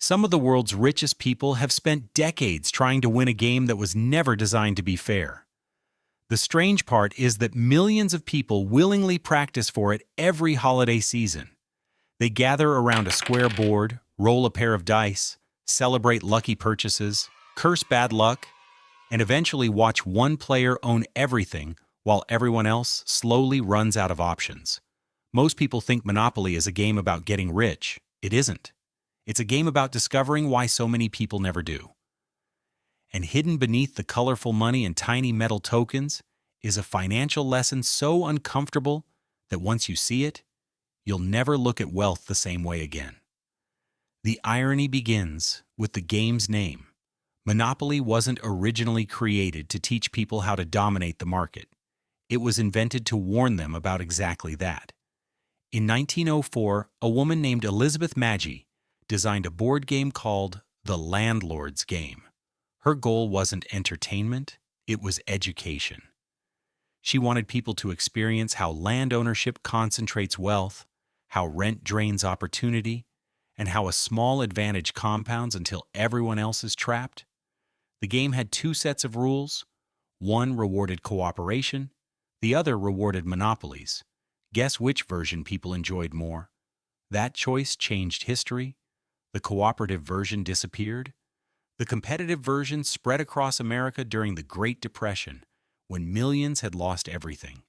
Some of the world's richest people have spent decades trying to win a game that was never designed to be fair. The strange part is that millions of people willingly practice for it every holiday season. They gather around a square board, roll a pair of dice, celebrate lucky purchases, curse bad luck, and eventually watch one player own everything while everyone else slowly runs out of options. Most people think Monopoly is a game about getting rich. It isn't. It's a game about discovering why so many people never do. And hidden beneath the colorful money and tiny metal tokens is a financial lesson so uncomfortable that once you see it, you'll never look at wealth the same way again. The irony begins with the game's name. Monopoly wasn't originally created to teach people how to dominate the market. It was invented to warn them about exactly that. In 1904, a woman named Elizabeth Magie designed a board game called the Landlord's Game. Her goal wasn't entertainment, it was education. She wanted people to experience how land ownership concentrates wealth, how rent drains opportunity, and how a small advantage compounds until everyone else is trapped. The game had two sets of rules. One rewarded cooperation, the other rewarded monopolies. Guess which version people enjoyed more? That choice changed history. The cooperative version disappeared. The competitive version spread across America during the Great Depression, when millions had lost everything.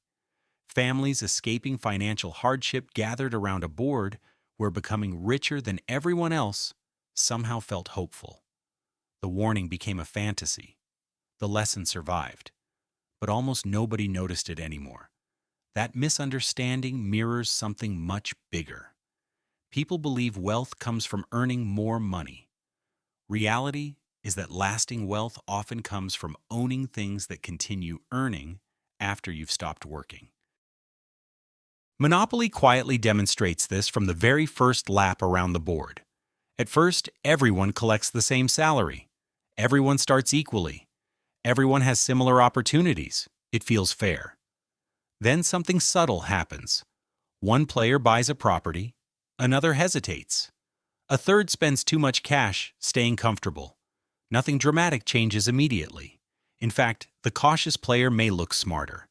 Families escaping financial hardship gathered around a board where becoming richer than everyone else somehow felt hopeful. The warning became a fantasy. The lesson survived, but almost nobody noticed it anymore. That misunderstanding mirrors something much bigger. People believe wealth comes from earning more money. Reality is that lasting wealth often comes from owning things that continue earning after you've stopped working. Monopoly quietly demonstrates this from the very first lap around the board. At first, everyone collects the same salary. Everyone starts equally. Everyone has similar opportunities. It feels fair. Then something subtle happens. One player buys a property, another hesitates. A third spends too much cash, staying comfortable. Nothing dramatic changes immediately. In fact, the cautious player may look smarter.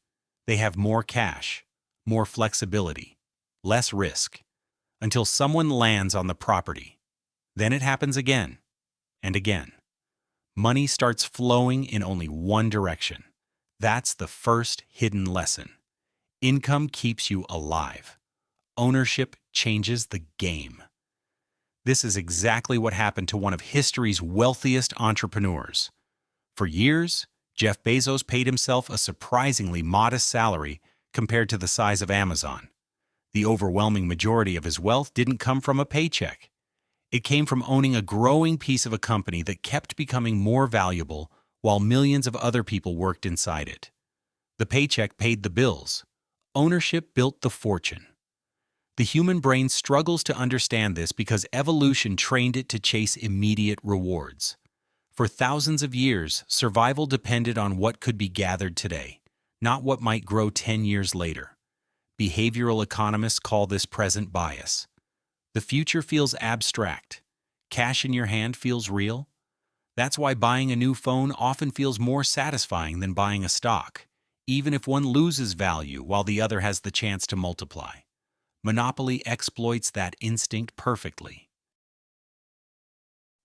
They have more cash, more flexibility, less risk, until someone lands on the property. Then it happens again and again. Money starts flowing in only one direction. That's the first hidden lesson. Income keeps you alive. Ownership changes the game. This is exactly what happened to one of history's wealthiest entrepreneurs. For years, Jeff Bezos paid himself a surprisingly modest salary compared to the size of Amazon. The overwhelming majority of his wealth didn't come from a paycheck. It came from owning a growing piece of a company that kept becoming more valuable while millions of other people worked inside it. The paycheck paid the bills. Ownership built the fortune. The human brain struggles to understand this because evolution trained it to chase immediate rewards. For thousands of years, survival depended on what could be gathered today, not what might grow 10 years later. Behavioral economists call this present bias. The future feels abstract. Cash in your hand feels real. That's why buying a new phone often feels more satisfying than buying a stock, even if one loses value while the other has the chance to multiply. Monopoly exploits that instinct perfectly.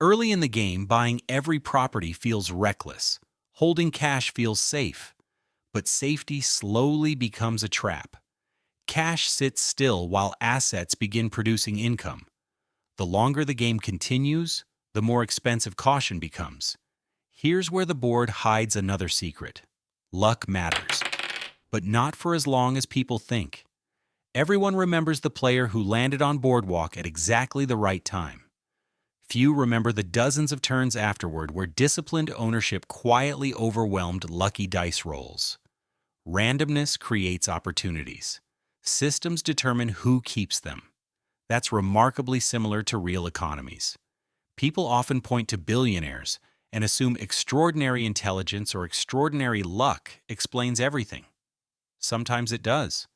Early in the game, buying every property feels reckless. Holding cash feels safe. But safety slowly becomes a trap. Cash sits still while assets begin producing income. The longer the game continues, the more expensive caution becomes. Here's where the board hides another secret. Luck matters, but not for as long as people think. Everyone remembers the player who landed on boardwalk at exactly the right time. Few remember the dozens of turns afterward where disciplined ownership quietly overwhelmed lucky dice rolls. Randomness creates opportunities. Systems determine who keeps them. That's remarkably similar to real economies. People often point to billionaires and assume extraordinary intelligence or extraordinary luck explains everything. Sometimes it does.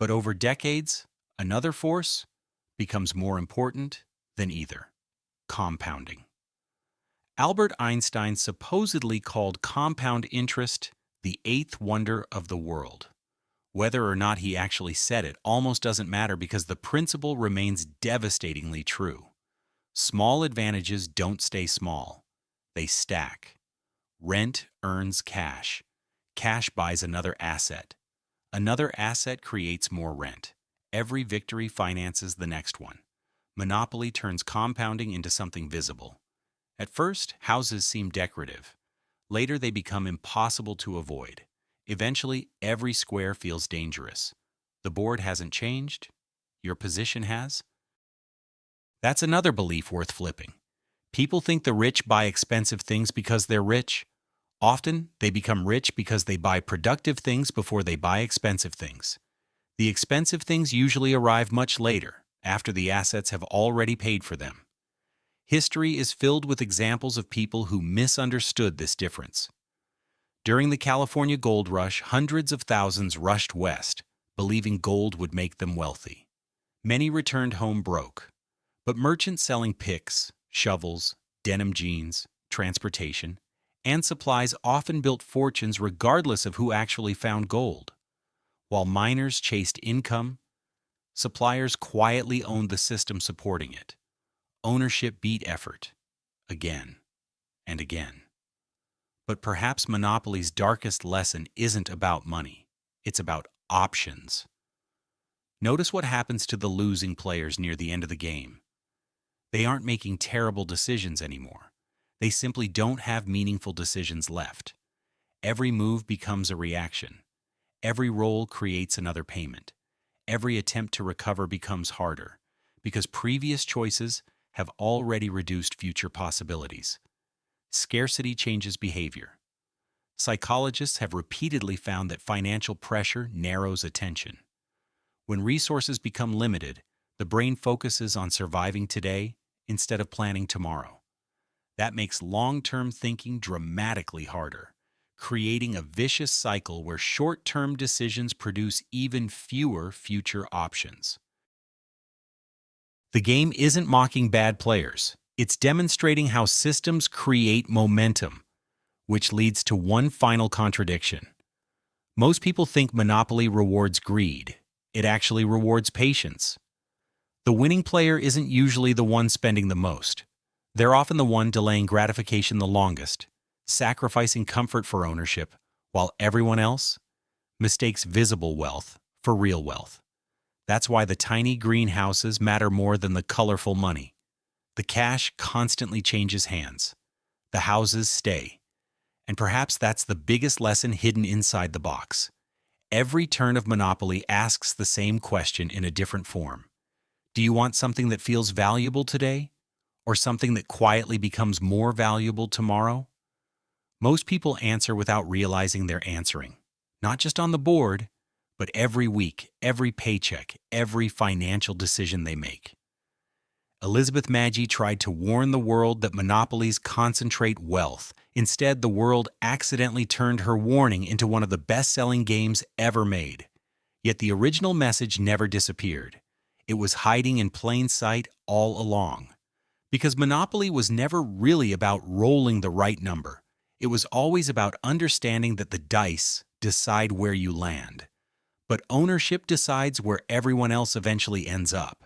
But over decades, another force becomes more important than either. compounding. Albert Einstein supposedly called compound interest the eighth wonder of the world. Whether or not he actually said it almost doesn't matter because the principle remains devastatingly true. Small advantages don't stay small. They stack. Rent earns cash. Cash buys another asset. Another asset creates more rent. Every victory finances the next one. Monopoly turns compounding into something visible. At first, houses seem decorative. Later, they become impossible to avoid. Eventually, every square feels dangerous. The board hasn't changed. Your position has. That's another belief worth flipping. People think the rich buy expensive things because they're rich. Often, they become rich because they buy productive things before they buy expensive things. The expensive things usually arrive much later, after the assets have already paid for them. History is filled with examples of people who misunderstood this difference. During the California gold rush, hundreds of thousands rushed west, believing gold would make them wealthy. Many returned home broke. But merchants selling picks, shovels, denim jeans, transportation, and supplies often built fortunes regardless of who actually found gold. While miners chased income, suppliers quietly owned the system supporting it. Ownership beat effort, again and again. But perhaps monopoly's darkest lesson isn't about money. It's about options. Notice what happens to the losing players near the end of the game. They aren't making terrible decisions anymore. They simply don't have meaningful decisions left. Every move becomes a reaction. Every roll creates another payment. Every attempt to recover becomes harder, because previous choices have already reduced future possibilities. Scarcity changes behavior. Psychologists have repeatedly found that financial pressure narrows attention. When resources become limited, the brain focuses on surviving today instead of planning tomorrow. That makes long-term thinking dramatically harder, creating a vicious cycle where short-term decisions produce even fewer future options. The game isn't mocking bad players. It's demonstrating how systems create momentum, which leads to one final contradiction. Most people think Monopoly rewards greed. It actually rewards patience. The winning player isn't usually the one spending the most. They're often the one delaying gratification the longest, sacrificing comfort for ownership, while everyone else mistakes visible wealth for real wealth. That's why the tiny greenhouses matter more than the colorful money. The cash constantly changes hands. The houses stay. And perhaps that's the biggest lesson hidden inside the box. Every turn of Monopoly asks the same question in a different form. Do you want something that feels valuable today, or something that quietly becomes more valuable tomorrow? Most people answer without realizing they're answering, not just on the board, but every week, every paycheck, every financial decision they make. Elizabeth Magie tried to warn the world that monopolies concentrate wealth. Instead, the world accidentally turned her warning into one of the best-selling games ever made. Yet the original message never disappeared. It was hiding in plain sight all along. Because Monopoly was never really about rolling the right number. It was always about understanding that the dice decide where you land. But ownership decides where everyone else eventually ends up.